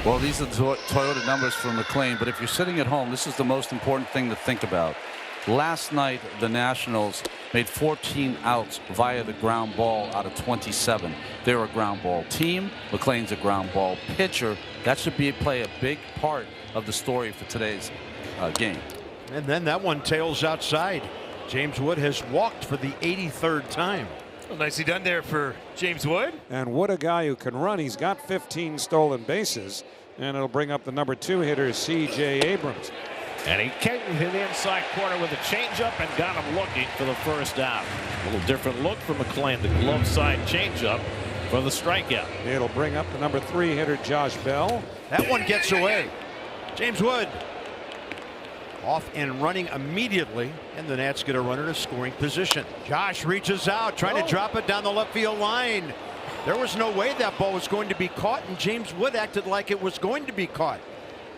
Well, these are the Toyota numbers for McLean, but if you're sitting at home, this is the most important thing to think about. Last night, the Nationals made 14 outs via the ground ball out of 27. They're a ground ball team. McLean's a ground ball pitcher. That should play a big part of the story for today's game. And then that one tails outside. James Wood has walked for the 83rd time. Well, nicely done there for James Wood. And Wood, a guy who can run. He's got 15 stolen bases, and it'll bring up the number 2 hitter, C.J. Abrams. And he came to the inside corner with a changeup and got him looking for the first out. A little different look for McLean. The glove side changeup for the strikeout. It'll bring up the number 3 hitter, Josh Bell. That one gets away. James Wood off and running immediately, and the Nats get a runner to scoring position. Josh reaches out, trying to drop it down the left field line. There was no way that ball was going to be caught, and James Wood acted like it was going to be caught.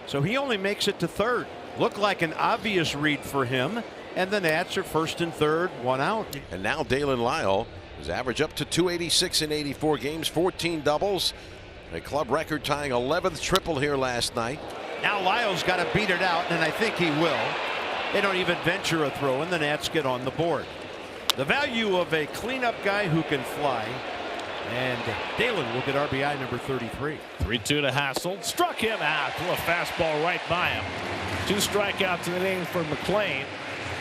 So he only makes it to third. Looked like an obvious read for him, and the Nats are first and third, 1 out. And now Dalen Lyle is average up to 286 in 84 games, 14 doubles, a club record tying 11th triple here last night. Now Lyle's got to beat it out, and I think he will. They don't even venture a throw, and the Nats get on the board. The value of a cleanup guy who can fly, and Dalen will get RBI number 33. 3-2 to Hassel. Struck him out. Threw a fastball right by him. 2 strikeouts in the inning for McLean.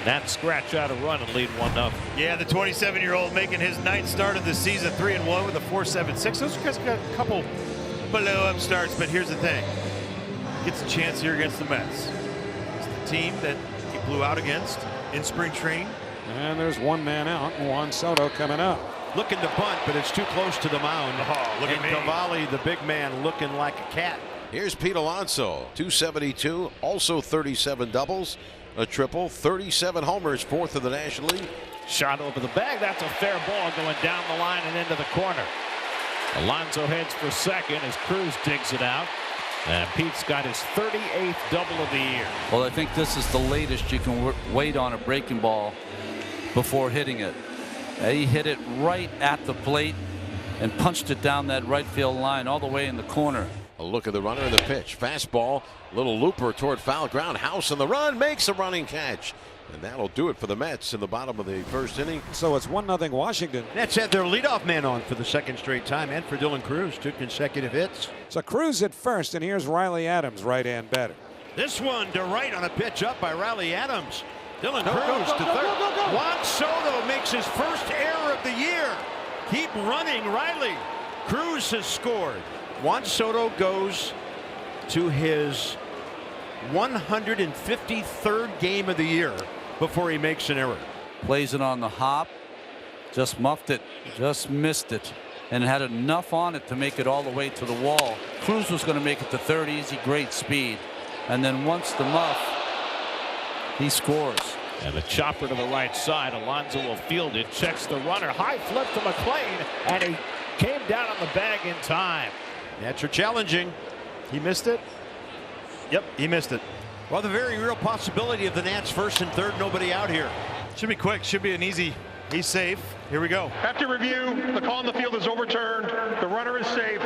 Nats scratch out a run and lead 1-0. Yeah, the 27-year-old making his 9th start of the season, 3-1 with a 4.76. Those guys got a couple below up starts, but here's the thing. Gets a chance here against the Mets. It's the team that he blew out against in spring training. And there's 1 man out. Juan Soto coming up. Looking to bunt, but it's too close to the mound. Oh, look and at me. Cavalli, the big man, looking like a cat. Here's Pete Alonso, 272, also 37 doubles, a triple, 37 homers, 4th in the National League. Shot over the bag. That's a fair ball going down the line and into the corner. Alonso heads for second as Cruz digs it out. And Pete's got his 38th double of the year. Well, I think this is the latest you can wait on a breaking ball before hitting it. He hit it right at the plate and punched it down that right field line all the way in the corner. A look at the runner and the pitch. Fastball, little looper toward foul ground. House on the run, makes a running catch. And that'll do it for the Mets in the bottom of the first inning. So it's 1-0 Washington. Nets had their leadoff man on for the 2nd straight time, and for Dylan Cruz, 2 consecutive hits. So Cruz at first, and here's Riley Adams, right-hand batter. This one to right on a pitch up by Riley Adams. Dylan Cruz to third. Juan Soto makes his first error of the year. Keep running, Riley. Cruz has scored. Juan Soto goes to his 153rd game of the year before he makes an error. Plays it on the hop, just muffed it, just missed it, and had enough on it to make it all the way to the wall. Cruz was going to make it to third, easy, great speed, and then once the muff, he scores. And the chopper to the right side. Alonso will field it, checks the runner, high flip to McLean, and he came down on the bag in time. Nats are challenging. He missed it. Yep, he missed it. Well, the very real possibility of the Nats first and third, nobody out here. Should be quick. Should be an easy. He's safe. Here we go. After review, the call on the field is overturned. The runner is safe.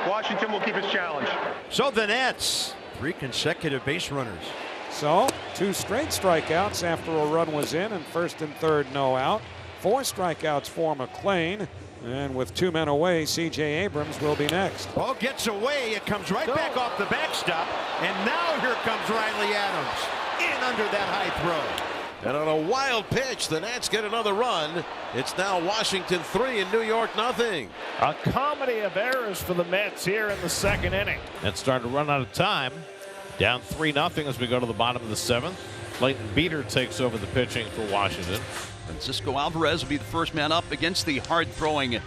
Washington will keep his challenge. So the Nats, 3 consecutive base runners. So 2 straight strikeouts after a run was in, and first and third, no out. 4 strikeouts for McLean. And with 2 men away, C.J. Abrams will be next. Ball gets away. It comes right back off the backstop. And now here comes Riley Adams in under that high throw. And on a wild pitch, the Nats get another run. It's now Washington 3 and New York nothing. A comedy of errors for the Mets here in the 2nd inning. It's starting to run out of time. Down 3-0 as we go to the bottom of the 7th. Clayton Beeter takes over the pitching for Washington. Francisco Alvarez will be the first man up against the hard-throwing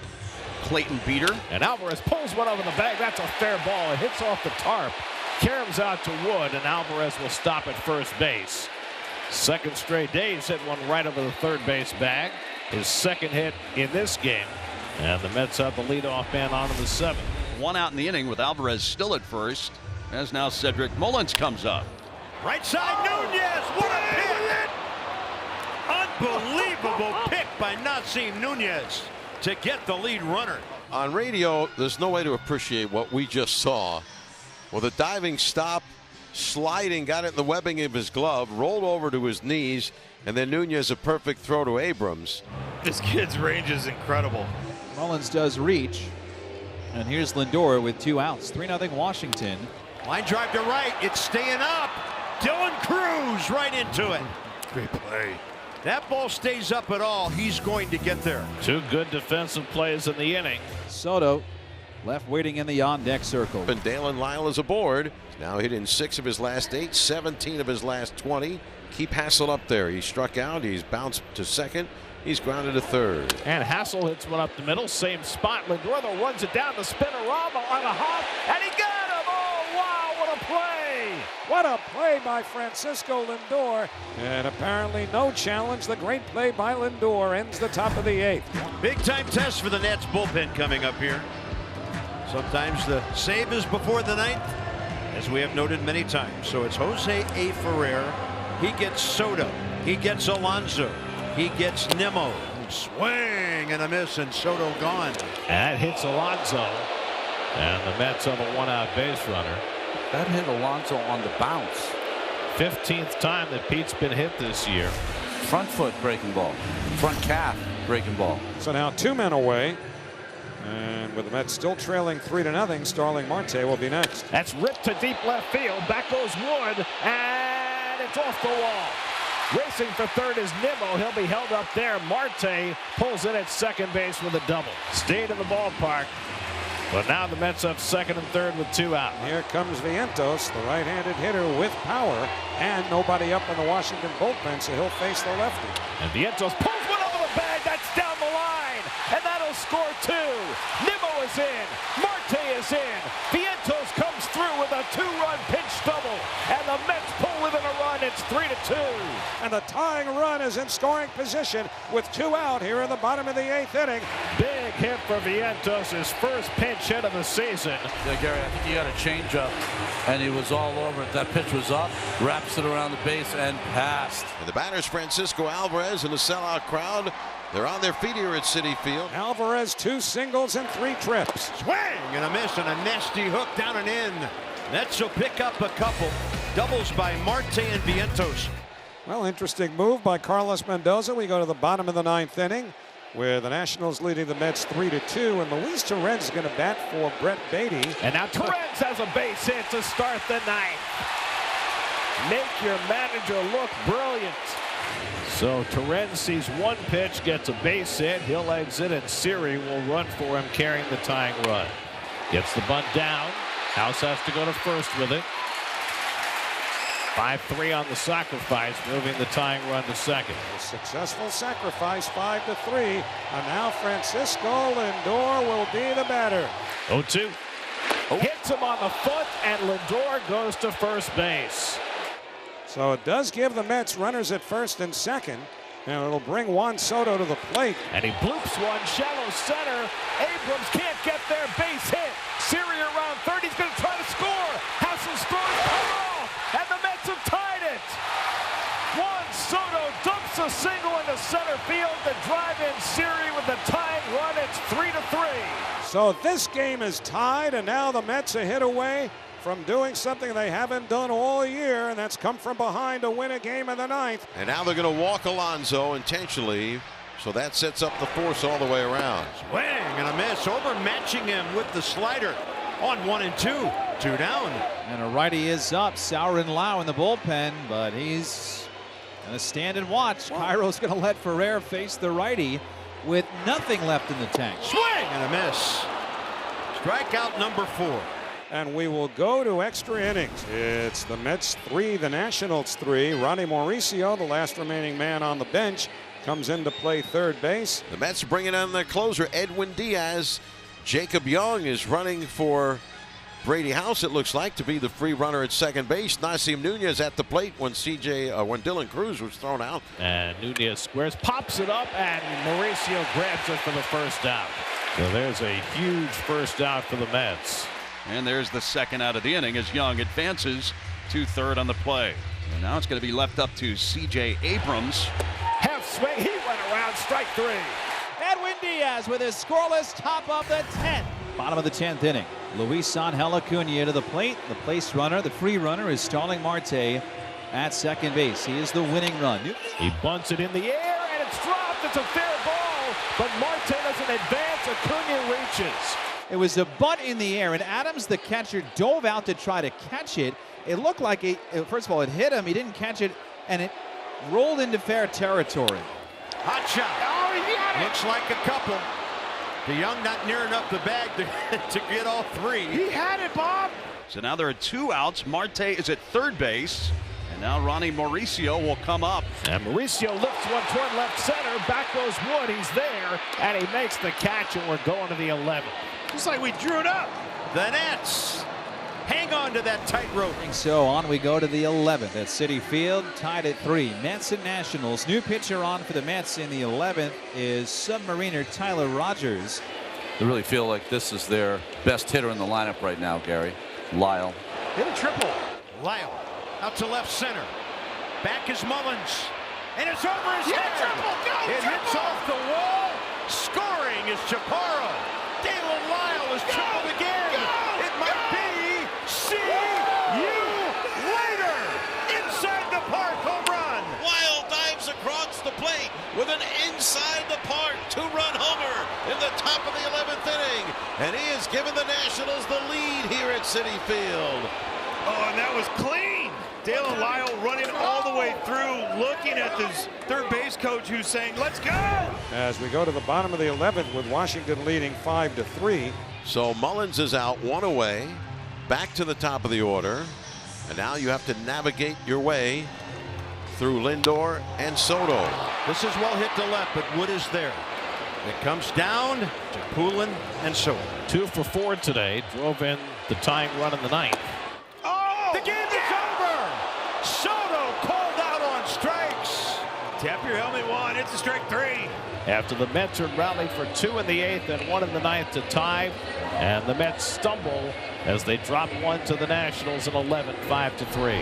Clayton Beeter. And Alvarez pulls one over the bag. That's a fair ball. It hits off the tarp. Caroms out to Wood, and Alvarez will stop at first base. 2nd straight day, he's hit one right over the third base bag. His 2nd hit in this game. And the Mets have the leadoff man on to the 7th. 1 out in the inning with Alvarez still at first. As now Cedric Mullins comes up. Right side, Nunez. What a pick! Unbelievable pick by Nasim Nunez to get the lead runner. On radio, there's no way to appreciate what we just saw. Well, the diving stop, sliding, got it in the webbing of his glove, rolled over to his knees, and then Nunez a perfect throw to Abrams. This kid's range is incredible. Mullins does reach. And here's Lindor with 2 outs. 3-0 Washington. Line drive to right. It's staying up. Dylan Cruz right into it. Great play. That ball stays up at all. He's going to get there. 2 good defensive plays in the inning. Soto left waiting in the on-deck circle. And Dalen Lyle is aboard. Now hit in 6 of his last 8, 17 of his last 20. Keep Hassel up there. He struck out. He's bounced to second. He's grounded to third. And Hassel hits one up the middle. Same spot. Lindor though runs it down the Spinorama on a hop. And he got him. Oh, wow. What a play. What a play by Francisco Lindor. And apparently no challenge. The great play by Lindor ends the top of the 8th. Big time test for the Nats bullpen coming up here. Sometimes the save is before the 9th, as we have noted many times. So it's Jose A. Ferrer. He gets Soto. He gets Alonso. He gets Nimmo. Swing and a miss, and Soto gone. That hits Alonso. And the Mets have a 1-out base runner. That hit Alonso on the bounce. 15th time that Pete's been hit this year. Front foot breaking ball. Front calf breaking ball. So now 2 men away. And with the Mets still trailing 3-0, Starling Marte will be next. That's ripped to deep left field. Back goes Wood. And it's off the wall. Racing for third is Nimmo. He'll be held up there. Marte pulls in at second base with a double. Stayed in the ballpark. But now the Mets have second and third with 2 out. Here comes Vientos, the right-handed hitter with power, and nobody up in the Washington bullpen, so he'll face the lefty. And Vientos pulls one over the bag. That's down the line. And that'll score 2. Nimmo is in. Marte is in. Vientos comes through with a 2-run pinch double. And the Mets pull within a run. It's 3-2. And the tying run is in scoring position with 2 out here in the bottom of the 8th inning. Big hit for Vientos, his first pinch hit of the season. Yeah, Gary, I think he got a changeup, and he was all over it. That pitch was up, wraps it around the base, and passed. And the batter's Francisco Alvarez in the sellout crowd. They're on their feet here at Citi Field. Alvarez 2 singles and 3 trips. Swing and a miss, and a nasty hook down and in. Nets will pick up a couple. Doubles by Marte and Vientos. Well, interesting move by Carlos Mendoza. We go to the bottom of the 9th inning, where the Nationals leading the Mets 3-2, and Luis Torrens is going to bat for Brett Beatty. And now Torrens has a base hit to start the 9th. Make your manager look brilliant. So Torrens sees 1 pitch, gets a base hit. He'll exit, and Siri will run for him, carrying the tying run. Gets the bunt down. House has to go to first with it. 5-3 on the sacrifice, moving the tying run to second. A successful sacrifice, 5-3. And now Francisco Lindor will be the batter. 0-2. Hits him on the foot, and Lindor goes to first base. So it does give the Mets runners at first and second, and it'll bring Juan Soto to the plate. And he bloops one, shallow center. Abrams can't get there, base hit. Siri around third, he's going to try to score. Hassel scores, cut off, and the Mets have tied it. Juan Soto dumps a single into center field to drive in Siri with the tying run. It's 3-3. So this game is tied, and now the Mets a hit away from doing something they haven't done all year, and that's come from behind to win a game in the 9th. And now they're going to walk Alonso intentionally, so that sets up the force all the way around. Swing and a miss, overmatching him with the slider on 1 and 2. 2 down. And a righty is up. Sauer Lau in the bullpen, but he's going to stand and watch. Cairo's going to let Ferrer face the righty with nothing left in the tank. Swing and a miss. Strikeout number 4. And we will go to extra innings. It's the Mets 3, the Nationals 3. Ronnie Mauricio, the last remaining man on the bench, comes in to play third base. The Mets bringing on their closer, Edwin Diaz. Jacob Young is running for Brady House, it looks like, to be the free runner at second base. Nasim Nunez at the plate when Dylan Cruz was thrown out. And Nunez squares, pops it up, and Mauricio grabs it for the first out. So there's a huge first out for the Mets. And there's the second out of the inning as Young advances to third on the play. And now it's going to be left up to C.J. Abrams. Half swing, he went around, strike 3. Edwin Diaz with his scoreless top of the 10th. Bottom of the 10th inning. Luis Angel Acuna to the plate. The place runner, the free runner, is Starling Marte at second base. He is the winning run. He bunts it in the air, and it's dropped. It's a fair ball, but Marte doesn't advance. Acuna reaches. It was a bunt in the air, and Adams, the catcher, dove out to try to catch it. It looked like, first of all, it hit him. He didn't catch it, and it rolled into fair territory. Hot shot. Oh, he got it. Looks like a couple. DeYoung not near enough the bag to get all three. He had it, Bob. So now there are 2 outs. Marte is at third base. And now Ronnie Mauricio will come up. And Mauricio lifts one toward left center. Back goes Wood. He's there, and he makes the catch, and we're going to the 11th. Just like we drew it up. The Nats hang on to that tightrope. So on we go to the 11th at Citi Field, tied at 3. Mets and Nationals. New pitcher on for the Mets in the 11th is Submariner Tyler Rogers. They really feel like this is their best hitter in the lineup right now, Gary. Lyle. Hit a triple. Lyle out to left center. Back is Mullins. And it's over his head. It hits off the wall. Scoring is Chaparro. Dalen Lyle is tripled again. It might be see you later. Inside the park home run. Lyle dives across the plate with an inside the park 2-run homer in the top of the 11th inning. And he has given the Nationals the lead here at Citi Field. Oh, and that was clean. Dalen Lyle running all the way through, looking at this third base coach who's saying, let's go. As we go to the bottom of the 11th with Washington leading 5-3. So Mullins is out, 1 away, back to the top of the order. And now you have to navigate your way through Lindor and Soto. This is well hit to left, but Wood is there. It comes down to Poulin and Soto. 2 for 4 today. Drove in the tying run in the 9th. The game is over. Soto called out on strikes. Tap your helmet 1. It's a strike 3. After the Mets had rallied for 2 in the 8th and 1 in the 9th to tie, and the Mets stumble as they drop 1 to the Nationals in 11, 5-3.